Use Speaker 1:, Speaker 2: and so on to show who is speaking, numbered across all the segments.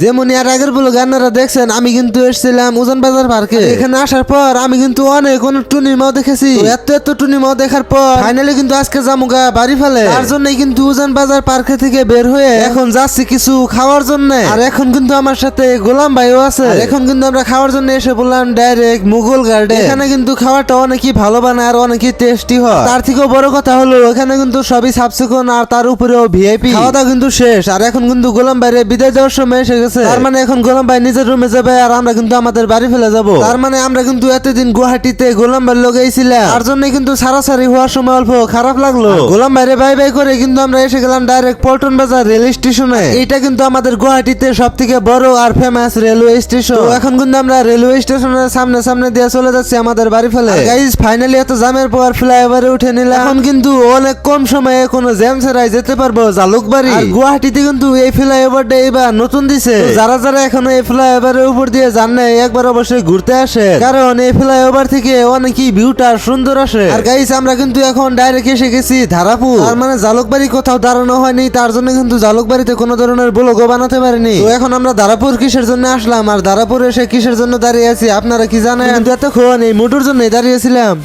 Speaker 1: যেমন এর আগের বলে গান্নারা দেখছেন আমি কিন্তু এসেছিলাম উজান বাজার পার্কে। এখানে আসার পর আমি কিন্তু অনেক টুনি মাও দেখেছি। তো এত টুনি মাও দেখার পর ফাইনালি কিন্তু আজকে জামুগা বাড়ি ফেলে। তার জন্যই কিন্তু উজান বাজার পার্কে থেকে বের হয়ে এখন যাচ্ছি কিছু খাওয়ার জন্য। আর এখন কিন্তু আমার সাথে গোলাম ভাইও আছে। আর এখন কিন্তু আমরা খাওয়ার জন্য এসে বললাম ডাইরেক্ট মুঘল গার্ডেন। এখানে কিন্তু খাওয়াটা অনেকই ভালো বানায় আর অনেকই টেস্টি হয়। তার থেকেও বড় কথা হলো এখানে কিন্তু সবই সাবসিকন আর তার উপরেও ভিআইপি। খাওয়া দাওয়া কিন্তু শেষ। আর এখন কিন্তু গোলাম ভাইয়ের বিদায় যাওয়ার সময় এসে গেছে। তার মানে এখন গোলাম ভাই নিজের রুমে যাবে আর আমরা কিন্তু আমাদের বাড়ি ফেলে যাব। তার মানে আমরা কিন্তু এতদিন গুয়াহাটিতে গোলাম ভাইয়ের লোক ছিলাম। তার জন্য কিন্তু সারাসারি হওয়ার সময় অল্প খারাপ লাগলো। গোলাম ভাইরে বাই বাই করে কিন্তু আমরা এসে গেলাম ডাইরেক্ট পল্টন বাজার রেল স্টেশনে। এটা কিন্তু আমাদের গুয়াহাটিতে সব থেকে বড় আর ফেমাস রেলওয়ে স্টেশন। তো এখন কিন্তু আমরা রেলওয়ে স্টেশনের সামনে দিয়ে চলে যাচ্ছি আমাদের বাড়ি ফেলে। গাইস ফাইনালি এত জামের পর ফ্লাইওভারে উঠে নিলাম। এখন কিন্তু অনেক কম সময়ে কোনো জ্যাম ছাড়াই যেতে পারবো জালুকবাড়ি। আর গুয়াহাটিতে কিন্তু এই ফ্লাইওভারটা এবার নতুন দিছে। যারা যারা এখনো এই ফ্লাইওভারের উপর দিয়ে যান নাই একবার অবশ্যই ঘুরতে আসে, কারণ এই ফ্লাইওভার থেকে অনেকই ভিউটা সুন্দর আসে। আর গাইস আমরা কিন্তু এখন ডাইরেক্ট এসে গেছি ধারাপুর। তার মানে জালুকবাড়ি কোথাও দাঁড়ানো হয়নি, তার জন্য কিন্তু জালুকবাড়িতে কোনো ধরনের ব্লগও বানাতে পারিনি। তো এখন আমরা ধারাপুর কিসের জন্য আসলাম আর ধারাপুর এসে কিসের জন্য দাঁড়িয়ে আছি আপনারা কি জানেন? কিন্তু এতক্ষণ এই মোটর জন্যই দাঁড়িয়েছিলাম।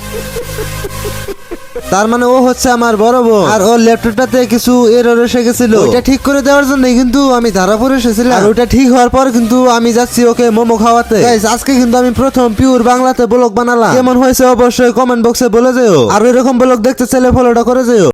Speaker 1: তার মানে ও হচ্ছে আমার বড় বোন। আর ওর ল্যাপটপটাতে কিছু এরর এসে গেছিল, ওটা ঠিক করে দেওয়ার জন্য কিন্তু আমি ধারাপুর এসেছিলাম। আর ওটা ঠিক হওয়ার পর কিন্তু আমি যাচ্ছি ওকে মোমো খাওয়াতে। গাইস আজকে কিন্তু আমি প্রথম পিওর বাংলাতে ব্লগ বানালাম। কেমন হয়েছে অবশ্যই কমেন্ট বক্সে বলে যেও। আর এরকম ব্লগ দেখতে চাইলে ফলোটা করে যেও।